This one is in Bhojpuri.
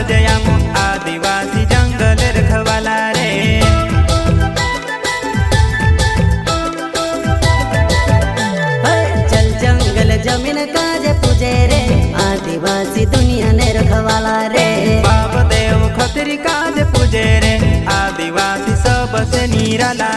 जयामो आदिवासी जंगल रखवाला रे। चल जंगल जमीन काजे पूजे रे आदिवासी दुनिया ने रखवाला रे। बाप देव खतरी काज पूजे रे आदिवासी सबसे निराला